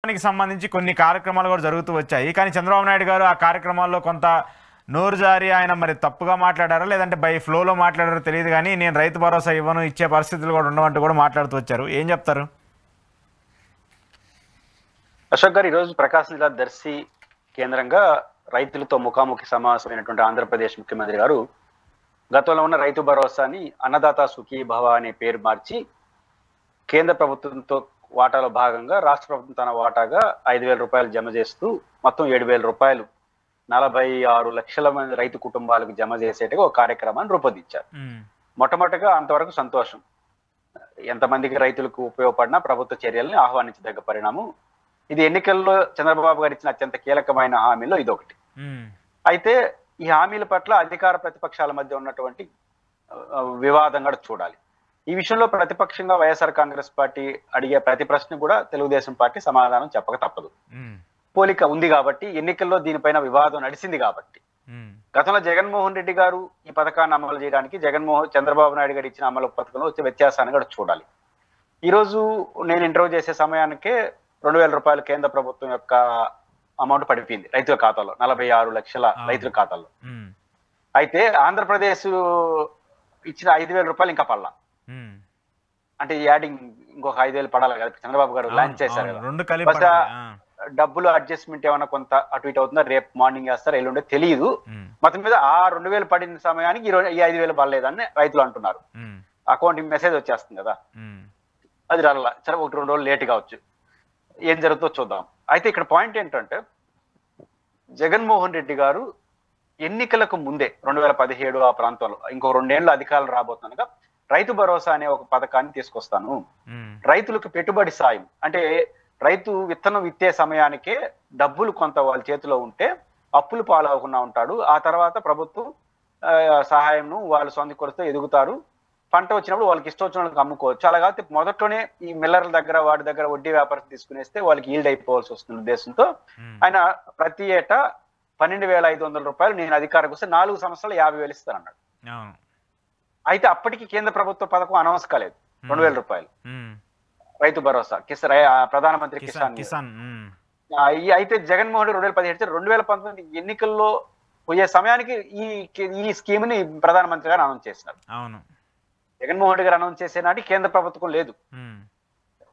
దానికి సంబంధించి కొన్ని కార్యక్రమాలు కూడా జరుగుతూ వచ్చాయి. కానీ చంద్రబాబు నాయుడు గారు ఆ కార్యక్రమాల్లో కొంత నోరు జారి ఆయన మరి తప్పుగా మాట్లాడారా లేదంటే బై ఫ్లోలో మాట్లాడారో తెలియదు, కానీ నేను రైతు భరోసా ఇవ్వను, ఇచ్చే పరిస్థితులు కూడా ఉండవంటూ కూడా మాట్లాడుతూ వచ్చారు. ఏం చెప్తారు? అశోక్ గారు, ఈరోజు ప్రకాశం జిల్లా దర్శి కేంద్రంగా రైతులతో ముఖాముఖి సమావేశమైనటువంటి ఆంధ్రప్రదేశ్ ముఖ్యమంత్రి గారు గతంలో ఉన్న రైతు భరోసాని అన్నదాత సుఖీ భవ అనే పేరు మార్చి కేంద్ర ప్రభుత్వంతో వాటాలో భాగంగా రాష్ట్ర ప్రభుత్వం తన వాటాగా 5,000 రూపాయలు జమ చేస్తూ మొత్తం 7,000 రూపాయలు 46 లక్షల మంది రైతు కుటుంబాలకు జమ చేసేట్టుగా ఒక కార్యక్రమాన్ని రూపొందించారు. మొట్టమొదటిగా అంతవరకు సంతోషం. ఎంతమందికి రైతులకు ఉపయోగపడినా ప్రభుత్వ చర్యల్ని ఆహ్వానించదగ్గ పరిణామం. ఇది ఎన్నికల్లో చంద్రబాబు గారు ఇచ్చిన అత్యంత కీలకమైన హామీలో ఇదొకటి. అయితే ఈ హామీల పట్ల అధికార ప్రతిపక్షాల మధ్య ఉన్నటువంటి వివాదం కూడా చూడాలి. ఈ విషయంలో ప్రతిపక్షంగా వైఎస్ఆర్ కాంగ్రెస్ పార్టీ అడిగే ప్రతి ప్రశ్న కూడా తెలుగుదేశం పార్టీ సమాధానం చెప్పక తప్పదు. పోలిక ఉంది కాబట్టి, ఎన్నికల్లో దీనిపైన వివాదం నడిచింది కాబట్టి. గతంలో జగన్మోహన్ రెడ్డి గారు ఈ పథకాన్ని అమలు చేయడానికి చంద్రబాబు నాయుడు గారు ఇచ్చిన అమలు పథకంలో వచ్చే వ్యత్యాసాన్ని కూడా చూడాలి. ఈరోజు నేను ఇంటర్వ్యూ చేసే సమయానికే 2,000 రూపాయలు కేంద్ర ప్రభుత్వం యొక్క అమౌంట్ పడిపోయింది రైతుల ఖాతాలో, 46 లక్షల రైతుల ఖాతాలో. అయితే ఆంధ్రప్రదేశ్ ఇచ్చిన 5,000 రూపాయలు ఇంకా పడలా. అంటే యాడింగ్ ఇంకొక 5,000 పడాలి కదా, చంద్రబాబు గారు లాంచ్ చేశారు కదా. డబ్బులు అడ్జస్ట్మెంట్ ఏమైనా కొంత అటు ఇటు అవుతుందా, రేపు మార్నింగ్ వేస్తారు, ఎల్లుండే తెలియదు. మొత్తం మీద ఆ 2,000 పడిన సమయానికి ఈ 5,000 పడలేదని రైతులు అంటున్నారు. అకౌంట్ మెసేజ్ వచ్చేస్తుంది కదా, అది రాలా. సరే, 1-2 రోజులు లేట్ కావచ్చు, ఏం జరుగుతుందో చూద్దాం. అయితే ఇక్కడ పాయింట్ ఏంటంటే, జగన్మోహన్ రెడ్డి గారు ఎన్నికలకు ముందే 2017 ఆ ప్రాంతంలో ఇంకో 2 ఏళ్ళు అధికారులు రాబోతుండగా రైతు భరోసా అనే ఒక పథకాన్ని తీసుకొస్తాను. రైతులకు పెట్టుబడి సాయం అంటే రైతు విత్తనం విత్తే సమయానికే డబ్బులు కొంత వాళ్ళ చేతిలో ఉంటే అప్పులు పాలవకుండా ఉంటాడు. ఆ తర్వాత ప్రభుత్వం సహాయం వాళ్ళు సొంత కొరతో ఎదుగుతారు. పంట వచ్చినప్పుడు వాళ్ళకి ఇష్టం వచ్చిన వాళ్ళకి అమ్ముకోవచ్చు. అలా కాకపోతే మొదట్లోనే ఈ మిల్లర్ల దగ్గర వాడి దగ్గర వడ్డీ వ్యాపారం తీసుకునేస్తే వాళ్ళకి ఈల్డ్ అయిపోవాల్సి వస్తున్న ఉద్దేశంతో ఆయన ప్రతి ఏటా 12,500 రూపాయలు నేను అధికారికి వస్తే 4 సంవత్సరాలు 50,000 ఇస్తానన్నాడు. అయితే అప్పటికి కేంద్ర ప్రభుత్వ పథకం అనౌన్స్ కాలేదు. 2,000 రూపాయలు రైతు భరోసా ప్రధానమంత్రి కిసాన్. అయితే జగన్మోహన్ రెడ్డి 2017 2019 ఎన్నికల్లో పోయే సమయానికి ఈ స్కీమ్ ని ప్రధానమంత్రి గారు అనౌన్స్ చేసినారు. జగన్మోహన్ రెడ్డి గారు అనౌన్స్ చేసే నాటి కేంద్ర ప్రభుత్వం లేదు,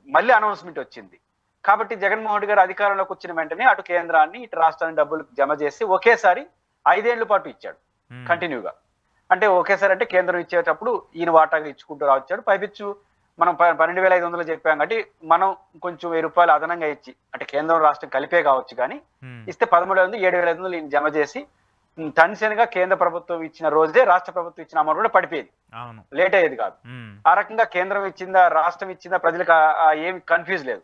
మళ్ళీ అనౌన్స్మెంట్ వచ్చింది. కాబట్టి జగన్మోహన్ రెడ్డి గారు అధికారంలోకి వచ్చిన వెంటనే అటు కేంద్రాన్ని ఇటు రాష్ట్రాన్ని డబ్బులు జమ చేసి ఒకేసారి 5 ఏళ్ల పాటు ఇచ్చాడు కంటిన్యూగా. అంటే ఒకేసారి అంటే కేంద్రం ఇచ్చేటప్పుడు ఈయన వాటాగా ఇచ్చుకుంటూ రావచ్చాడు. పైపిచ్చు మనం 12,500 చెప్పాం కాబట్టి మనం కొంచెం 1,000 రూపాయలు అదనంగా ఇచ్చి, అంటే కేంద్రం రాష్ట్రం కలిపే కావచ్చు కానీ ఇస్తే 13,500 7,500 ఈయన జమ చేసి తనిసెనగా కేంద్ర ప్రభుత్వం ఇచ్చిన రోజే రాష్ట్ర ప్రభుత్వం ఇచ్చిన అమౌంట్ కూడా పడిపోయేది, లేట్ అయ్యేది కాదు. ఆ రకంగా కేంద్రం ఇచ్చిందా రాష్ట్రం ఇచ్చిందా ప్రజలకు ఏమి కన్ఫ్యూజ్ లేదు,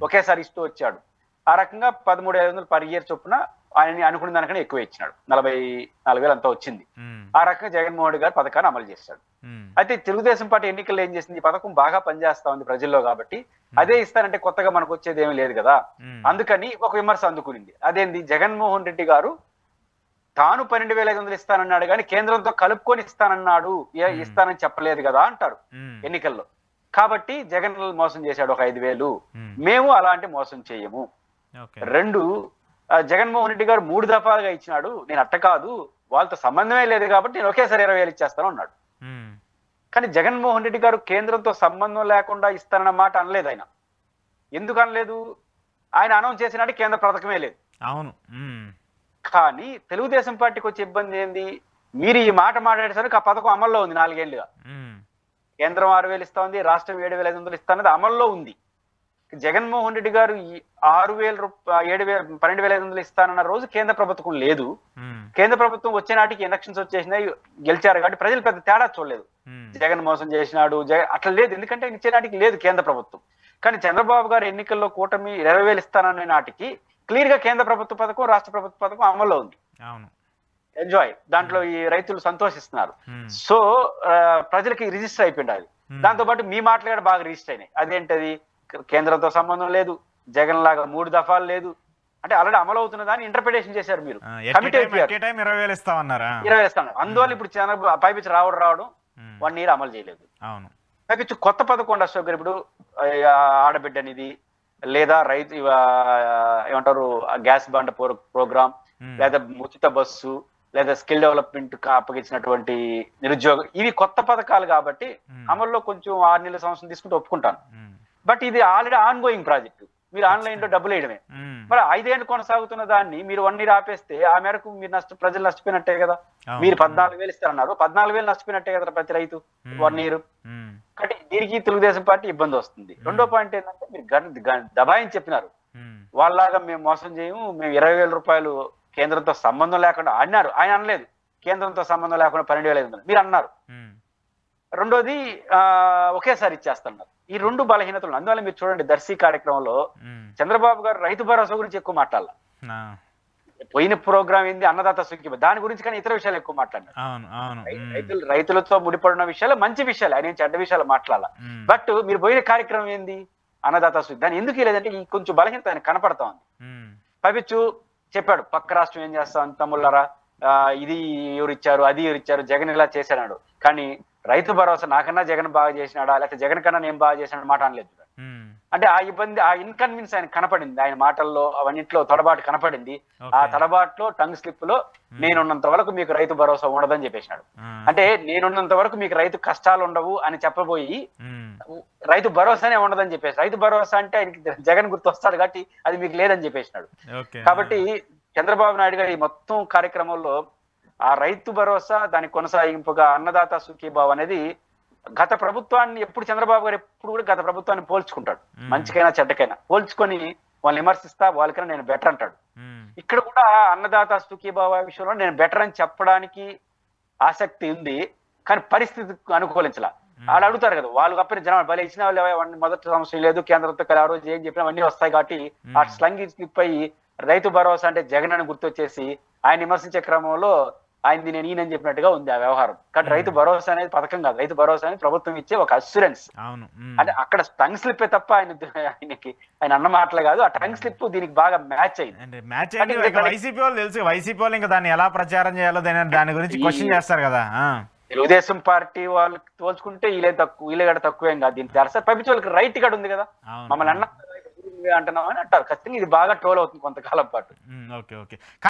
ఒకేసారి ఇస్తూ వచ్చాడు. ఆ రకంగా 13,500 పర్ ఇయర్ చొప్పున ఆయన అనుకున్న దానికన్నా ఎక్కువ ఇచ్చినాడు, 44,000 అంతా వచ్చింది. ఆ రకంగా జగన్మోహన్ రెడ్డి గారు పథకాన్ని అమలు చేశాడు. అయితే తెలుగుదేశం పార్టీ ఎన్నికల్లో ఏం చేసింది, ఈ పథకం బాగా పనిచేస్తా ఉంది ప్రజల్లో కాబట్టి అదే ఇస్తానంటే కొత్తగా మనకు వచ్చేది ఏమీ లేదు కదా, అందుకని ఒక విమర్శ అందుకునింది. అదేంది, జగన్మోహన్ రెడ్డి గారు తాను 12,500 ఇస్తానన్నాడు కానీ కేంద్రంతో కలుపుకొని ఇస్తానన్నాడు, ఇస్తానని చెప్పలేదు కదా అంటారు ఎన్నికల్లో. కాబట్టి జగన్ మోసం చేశాడు ఒక 5,000, మేము అలాంటి మోసం చేయము. 2, జగన్మోహన్ రెడ్డి గారు 3 దఫాలుగా ఇచ్చినాడు, నేను అట్ట కాదు, వాళ్ళతో సంబంధమే లేదు కాబట్టి నేను ఒకేసారి 20,000 ఇచ్చేస్తాను అన్నాడు. కానీ జగన్మోహన్ రెడ్డి గారు కేంద్రంతో సంబంధం లేకుండా ఇస్తానన్న మాట అనలేదు. ఆయన ఎందుకు అనలేదు, ఆయన అనౌన్స్ చేసినాడు కేంద్ర పథకమే లేదు. అవును. కానీ తెలుగుదేశం పార్టీకి వచ్చే ఇబ్బంది ఏంది, మీరు ఈ మాట మాట్లాడేసరికి ఆ పథకం అమల్లో ఉంది 4 ఏళ్లుగా. కేంద్రం 6,000 ఇస్తా ఉంది, రాష్ట్రం 7,500 ఇస్తా అన్నది అమల్లో ఉంది. జగన్మోహన్ రెడ్డి గారు 12,500 ఇస్తానన్న రోజు కేంద్ర ప్రభుత్వం లేదు. కేంద్ర ప్రభుత్వం వచ్చే నాటికి ఎలక్షన్స్ వచ్చేసినాయి, గెలిచారు కాబట్టి ప్రజలు పెద్ద తేడా చూడలేదు. జగన్ మోసం చేసినాడు అట్లా లేదు, ఎందుకంటే ఇచ్చే నాటికి లేదు కేంద్ర ప్రభుత్వం. కానీ చంద్రబాబు గారు ఎన్నికల్లో కూటమి 20,000 ఇస్తానన్న నాటికి క్లియర్ గా కేంద్ర ప్రభుత్వ పథకం రాష్ట్ర ప్రభుత్వ పథకం అమల్లో ఉంది. ఎంజాయ్, దాంట్లో ఈ రైతులు సంతోషిస్తున్నారు. సో ప్రజలకి రిజిస్టర్ అయిపోయింది అది. దాంతో పాటు మీ మాటలు కూడా బాగా రిజిస్టర్ అయినాయి. అదేంటది, కేంద్రంతో సంబంధం లేదు, జగన్ లాగా 3 దఫాలు లేదు, అంటే ఆల్రెడీ అమలు అవుతున్న దాన్ని ఇంటర్ప్రిటేషన్ చేశారు మీరు. 20,000 ఇస్తామన్నారు. అందువల్ల ఇప్పుడు పైపిచ్చి రావడం 1 ఇయర్ అమలు చేయలేదు. పైపిచ్చి కొత్త పథకం అశోక్ గారు, ఇప్పుడు ఆడబిడ్డ అనేది లేదా రైతు ఏమంటారు గ్యాస్ బండ ప్రోగ్రామ్, లేదా ఉచిత బస్సు, లేదా స్కిల్ డెవలప్మెంట్ అప్పగించినటువంటి నిరుద్యోగం, ఇవి కొత్త పథకాలు కాబట్టి అమల్లో కొంచెం 6 నెలల సంవత్సరం తీసుకుంటే ఒప్పుకుంటాను. బట్ ఇది ఆల్రెడీ ఆన్ గోయింగ్ ప్రాజెక్టు. మీరు ఆన్లైన్ లో డబ్బులు వేయడమే. మరి 5 ఏళ్ళు కొనసాగుతున్న దాన్ని మీరు 1 year ఆపేస్తే ఆ మేరకు మీరు ప్రజలు నష్టపోయినట్టే కదా. మీరు 14,000 ఇస్తారన్నారు, 14,000 నష్టపోయినట్టే కదా ప్రతి రైతు 1 year. కాబట్టి దీనికి తెలుగుదేశం పార్టీ ఇబ్బంది వస్తుంది. రెండో పాయింట్ ఏంటంటే మీరు దబాయించి చెప్పినారు, వాళ్ళలాగా మేము మోసం చేయము, మేము 20,000 రూపాయలు కేంద్రంతో సంబంధం లేకుండా అన్నారు. ఆయన అనలేదు కేంద్రంతో సంబంధం లేకుండా 12,500 మీరు అన్నారు. రెండోది ఒకేసారి ఇచ్చేస్తున్నారు. ఈ 2 బలహీనతలు. అందువల్ల మీరు చూడండి దర్శి కార్యక్రమంలో చంద్రబాబు గారు రైతు భరోసా గురించి ఎక్కువ మాట్లాడాల. పోయిన ప్రోగ్రామ్ ఏంది అన్నదాత సుఖీభవ, దాని గురించి కానీ ఇతర విషయాలు ఎక్కువ మాట్లాడినారు. రైతులతో ముడిపడిన విషయాలు మంచి విషయాలు, ఆయన చెడ్డ విషయాలు మాట్లాడాల. బట్ మీరు పోయిన కార్యక్రమం ఏంది అన్నదాత సుఖీ, దాన్ని ఎందుకు లేదంటే ఈ కొంచెం బలహీనత ఆయన కనపడతా ఉంది. పవిచు చెప్పాడు పక్క రాష్ట్రం ఏం చేస్తాం తమ్ముళ్ళరా, ఇది ఎవరిచ్చారు అది ఎవరిచ్చారు, జగన్ ఇలా చేశాడు. కానీ రైతు భరోసా నాకన్నా జగన్ బాగా చేసినాడా, లేకపోతే జగన్ కన్నా నేను బాగా చేసినాడు మాట అనలేదు. అంటే ఆ ఇబ్బంది, ఆ ఇన్కన్వీనియన్స్ ఆయన కనపడింది, ఆయన మాటల్లో అవన్నింటిలో తడబాటు కనపడింది. ఆ తడబాటులో టంగ్ స్లిప్ లో నేనున్నంత వరకు మీకు రైతు భరోసా ఉండదని చెప్పేసినాడు. అంటే నేనున్నంత వరకు మీకు రైతు కష్టాలు ఉండవు అని చెప్పబోయి రైతు భరోసానే ఉండదని చెప్పేసి, రైతు భరోసా అంటే ఆయనకి జగన్ గుర్తు వస్తాడు కాబట్టి అది మీకు లేదని చెప్పేసినాడు. కాబట్టి చంద్రబాబు నాయుడు గారు ఈ మొత్తం కార్యక్రమంలో ఆ రైతు భరోసా దాని కొనసాగింపుగా అన్నదాత సుఖీభావ అనేది గత ప్రభుత్వాన్ని ఎప్పుడు చంద్రబాబు గారు ఎప్పుడు కూడా గత ప్రభుత్వాన్ని పోల్చుకుంటాడు, మంచికైనా చెడ్డకైనా పోల్చుకొని వాళ్ళని విమర్శిస్తా వాళ్ళకైనా నేను బెటర్ అంటాడు. ఇక్కడ కూడా అన్నదాత సుఖీభావ విషయంలో నేను బెటర్ అని చెప్పడానికి ఆసక్తి ఉంది, కానీ పరిస్థితి అనుకూలించాల. వాళ్ళు అడుగుతారు కదా, వాళ్ళు కప్పిన జనాలు బలి ఇచ్చిన వాళ్ళు మొదటి సమస్య లేదు, కేంద్రంతో ఆ రోజు ఏం చెప్పినా అవన్నీ వస్తాయి కాబట్టి ఆ స్లంగి స్లిప్ అయ్యి రైతు భరోసా అంటే జగన్ అని గుర్తొచ్చేసి ఆయన విమర్శించే క్రమంలో ఆయనది నేను ఈయనని చెప్పినట్టుగా ఉంది ఆ వ్యవహారం. కాబట్టి రైతు భరోసా అనేది పథకం కాదు, రైతు భరోసా అనేది ప్రభుత్వం ఇచ్చే ఒక అస్యూరెన్స్. అంటే అక్కడ టంగ్ స్లిప్ తప్ప ఆయనకి ఆయన అన్న మాటలు కాదు, ఆ టంగ్ స్లిప్ దీనికి బాగా మ్యాచ్ అయింది. వైసీపీ వాళ్ళు తెలుసు, వైసీపీ వాళ్ళు ఇంకా దాన్ని ఎలా ప్రచారం చేయాలో దాని గురించి క్వశ్చన్ చేస్తారు కదా. తెలుగుదేశం పార్టీ వాళ్ళకి తోల్చుకుంటే వీళ్ళే తక్కువేం కాదు. దీనికి తెలుసా పైపించి వాళ్ళకి రైట్ కార్డు ఉంది కదా, మమ్మల్ని అంటున్నాం అని అంటారు. ఖచ్చితంగా ఇది బాగా ట్రోల్ అవుతుంది కొంతకాలం పాటు.